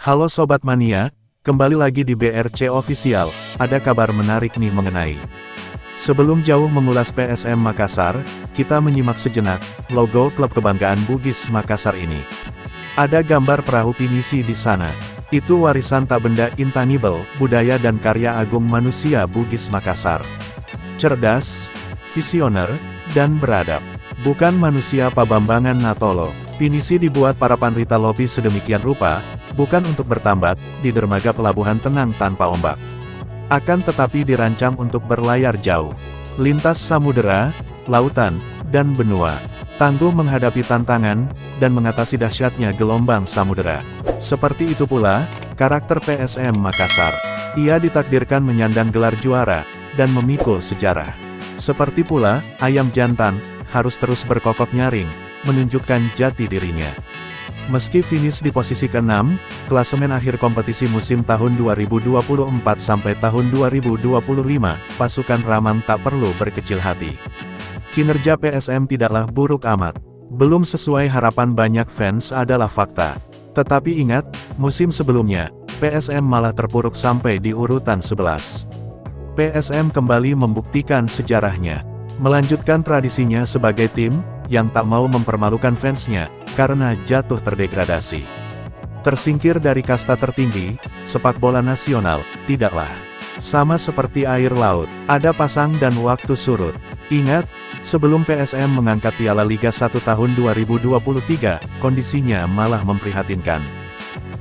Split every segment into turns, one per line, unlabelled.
Halo Sobat Mania, kembali lagi di BRC Official, ada kabar menarik nih mengenai. Sebelum jauh mengulas PSM Makassar, kita menyimak sejenak, logo klub kebanggaan Bugis Makassar ini. Ada gambar perahu pinisi di sana. Itu warisan tak benda intangible, budaya dan karya agung manusia Bugis Makassar. Cerdas, visioner, dan beradab. Bukan manusia Pabambangan Natolo. Pinisi dibuat para panrita lobi sedemikian rupa, bukan untuk bertambat, di dermaga pelabuhan tenang tanpa ombak. Akan tetapi dirancang untuk berlayar jauh. Lintas samudera, lautan, dan benua. Tangguh menghadapi tantangan, dan mengatasi dahsyatnya gelombang samudera. Seperti itu pula, karakter PSM Makassar. Ia ditakdirkan menyandang gelar juara, dan memikul sejarah. Seperti pula, ayam jantan, harus terus berkokok nyaring, menunjukkan jati dirinya. Meski finish di posisi ke-6, klasemen akhir kompetisi musim tahun 2024 sampai tahun 2025, pasukan Ramang tak perlu berkecil hati. Kinerja PSM tidaklah buruk amat. Belum sesuai harapan banyak fans adalah fakta. Tetapi ingat, musim sebelumnya, PSM malah terpuruk sampai di urutan 11. PSM kembali membuktikan sejarahnya. Melanjutkan tradisinya sebagai tim yang tak mau mempermalukan fansnya, karena jatuh terdegradasi. Tersingkir dari kasta tertinggi, sepak bola nasional, tidaklah. Sama seperti air laut, ada pasang dan waktu surut. Ingat, sebelum PSM mengangkat Piala Liga 1 tahun 2023, kondisinya malah memprihatinkan.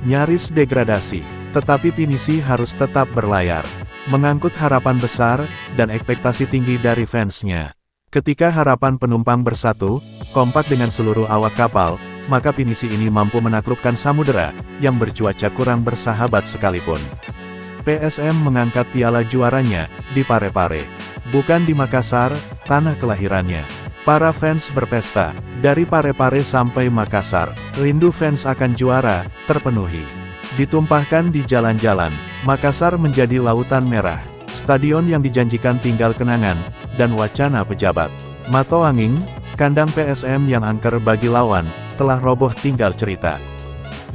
Nyaris degradasi, tetapi Pinisi harus tetap berlayar. Mengangkut harapan besar, dan ekspektasi tinggi dari fansnya. Ketika harapan penumpang bersatu, kompak dengan seluruh awak kapal, maka Pinisi ini mampu menaklukkan samudera, yang bercuaca kurang bersahabat sekalipun. PSM mengangkat piala juaranya, di Parepare. Bukan di Makassar, tanah kelahirannya. Para fans berpesta, dari Parepare sampai Makassar, rindu fans akan juara, terpenuhi. Ditumpahkan di jalan-jalan, Makassar menjadi lautan merah. Stadion yang dijanjikan tinggal kenangan, dan wacana pejabat. Matoanging, kandang PSM yang angker bagi lawan, telah roboh tinggal cerita.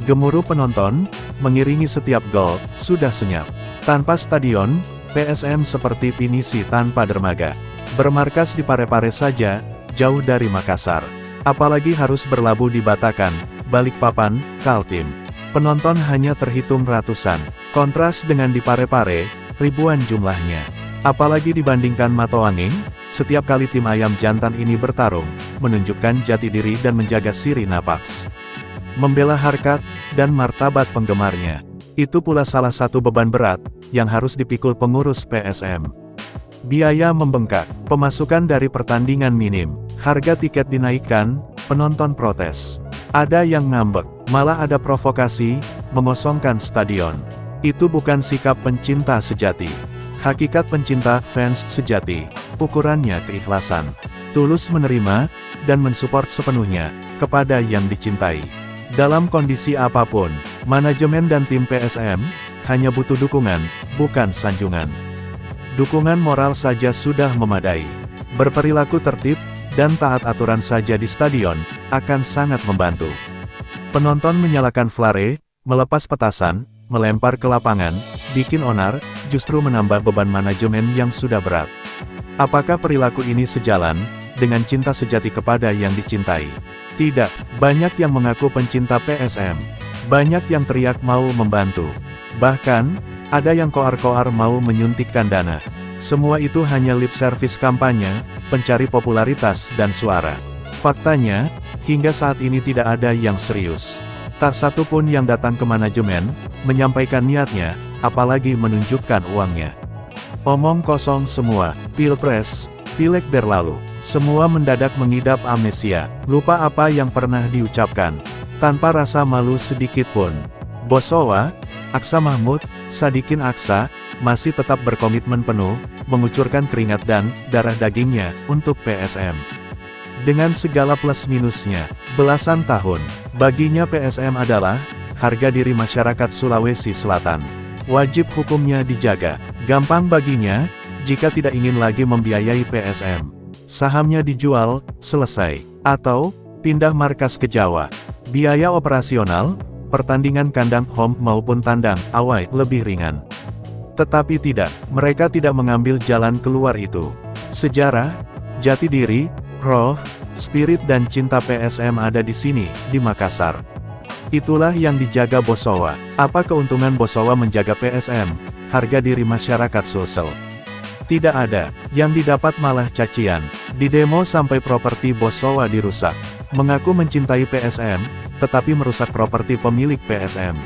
Gemuruh penonton, mengiringi setiap gol, sudah senyap. Tanpa stadion, PSM seperti Pinisi tanpa dermaga. Bermarkas di Parepare saja, jauh dari Makassar. Apalagi harus berlabuh di Batakan, Balikpapan, Kaltim. Penonton hanya terhitung ratusan. Kontras dengan di Parepare, ribuan jumlahnya. Apalagi dibandingkan Matoanging, setiap kali tim ayam jantan ini bertarung, menunjukkan jati diri dan menjaga siri napaks. Membela harkat, dan martabat penggemarnya. Itu pula salah satu beban berat, yang harus dipikul pengurus PSM. Biaya membengkak, pemasukan dari pertandingan minim, harga tiket dinaikkan, penonton protes. Ada yang ngambek, malah ada provokasi, mengosongkan stadion. Itu bukan sikap pencinta sejati. Hakikat pencinta fans sejati, ukurannya keikhlasan. Tulus menerima, dan mensupport sepenuhnya, kepada yang dicintai. Dalam kondisi apapun, manajemen dan tim PSM, hanya butuh dukungan, bukan sanjungan. Dukungan moral saja sudah memadai. Berperilaku tertib, dan taat aturan saja di stadion, akan sangat membantu. Penonton menyalakan flare, melepas petasan, melempar ke lapangan, bikin onar, justru menambah beban manajemen yang sudah berat. Apakah perilaku ini sejalan dengan cinta sejati kepada yang dicintai? Tidak, banyak yang mengaku pencinta PSM. Banyak yang teriak mau membantu. Bahkan, ada yang koar-koar mau menyuntikkan dana. Semua itu hanya lip service kampanye, pencari popularitas dan suara. Faktanya, hingga saat ini tidak ada yang serius. Tak satu pun yang datang ke manajemen, menyampaikan niatnya, apalagi menunjukkan uangnya. Omong kosong semua, pilpres, pileg berlalu. Semua mendadak mengidap amnesia, lupa apa yang pernah diucapkan. Tanpa rasa malu sedikit pun. Bosowa, Aksa Mahmud, Sadikin Aksa, masih tetap berkomitmen penuh, mengucurkan keringat dan darah dagingnya, untuk PSM. Dengan segala plus minusnya, belasan tahun, baginya PSM adalah harga diri masyarakat Sulawesi Selatan. Wajib hukumnya dijaga. Gampang baginya, jika tidak ingin lagi membiayai PSM. Sahamnya dijual, selesai. Atau, pindah markas ke Jawa. Biaya operasional, pertandingan kandang home maupun tandang away lebih ringan. Tetapi tidak, mereka tidak mengambil jalan keluar itu. Sejarah, jati diri, roh, spirit dan cinta PSM ada di sini, di Makassar. Itulah yang dijaga Bosowa. Apa keuntungan Bosowa menjaga PSM? Harga diri masyarakat Sulsel. Tidak ada, yang didapat malah cacian. Di demo sampai properti Bosowa dirusak. Mengaku mencintai PSM, tetapi merusak properti pemilik PSM.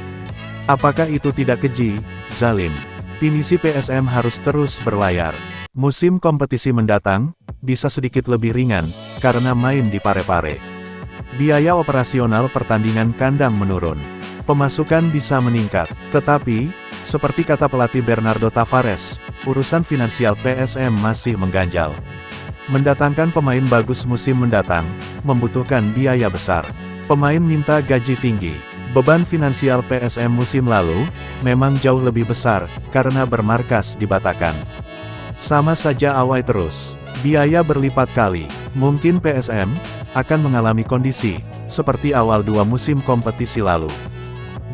Apakah itu tidak keji, zalim? Pinisi PSM harus terus berlayar. Musim kompetisi mendatang, bisa sedikit lebih ringan, karena main di Parepare. Biaya operasional pertandingan kandang menurun. Pemasukan bisa meningkat, tetapi, seperti kata pelatih Bernardo Tavares, urusan finansial PSM masih mengganjal. Mendatangkan pemain bagus musim mendatang, membutuhkan biaya besar. Pemain minta gaji tinggi. Beban finansial PSM musim lalu, memang jauh lebih besar, karena bermarkas di Batakkan. Sama saja away terus, biaya berlipat kali. Mungkin PSM, akan mengalami kondisi, seperti awal 2 musim kompetisi lalu.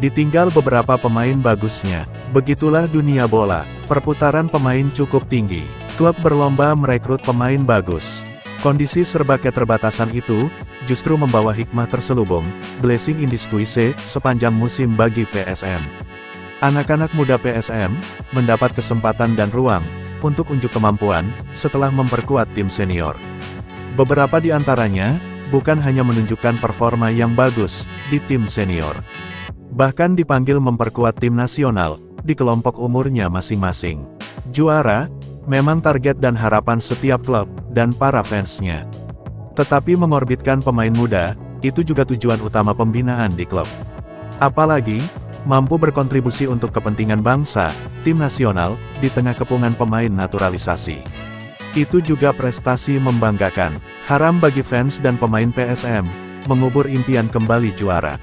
Ditinggal beberapa pemain bagusnya. Begitulah dunia bola, perputaran pemain cukup tinggi. Klub berlomba merekrut pemain bagus. Kondisi serba keterbatasan itu, justru membawa hikmah terselubung, blessing in disguise, sepanjang musim bagi PSM. Anak-anak muda PSM, mendapat kesempatan dan ruang, untuk unjuk kemampuan, setelah memperkuat tim senior. Beberapa di antaranya, bukan hanya menunjukkan performa yang bagus, di tim senior. Bahkan dipanggil memperkuat tim nasional, di kelompok umurnya masing-masing. Juara, memang target dan harapan setiap klub, dan para fansnya. Tetapi mengorbitkan pemain muda, itu juga tujuan utama pembinaan di klub. Apalagi, mampu berkontribusi untuk kepentingan bangsa, tim nasional, di tengah kepungan pemain naturalisasi. Itu juga prestasi membanggakan. Haram bagi fans dan pemain PSM, mengubur impian kembali juara.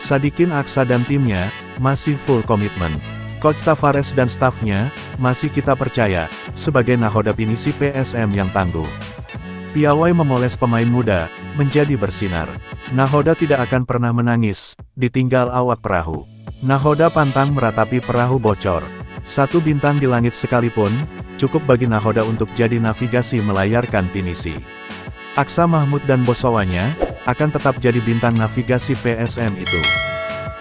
Sadikin Aksa dan timnya, masih full komitmen. Coach Tavares dan stafnya, masih kita percaya, sebagai nahoda pinisi PSM yang tangguh. Piawai memoles pemain muda, menjadi bersinar. Nahoda tidak akan pernah menangis, ditinggal awak perahu. Nahoda pantang meratapi perahu bocor. 1 bintang di langit sekalipun, cukup bagi nahoda untuk jadi navigasi melayarkan pinisi. Aksa Mahmud dan Bosowanya, akan tetap jadi bintang navigasi PSM itu.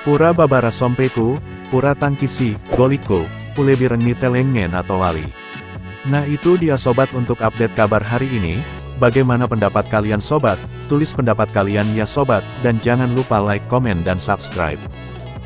Pura babara sompeku, pura tangkisi, goliko, pulebirengi telengen atau wali. Nah itu dia sobat untuk update kabar hari ini. Bagaimana pendapat kalian sobat? Tulis pendapat kalian ya sobat, dan jangan lupa like, komen dan subscribe.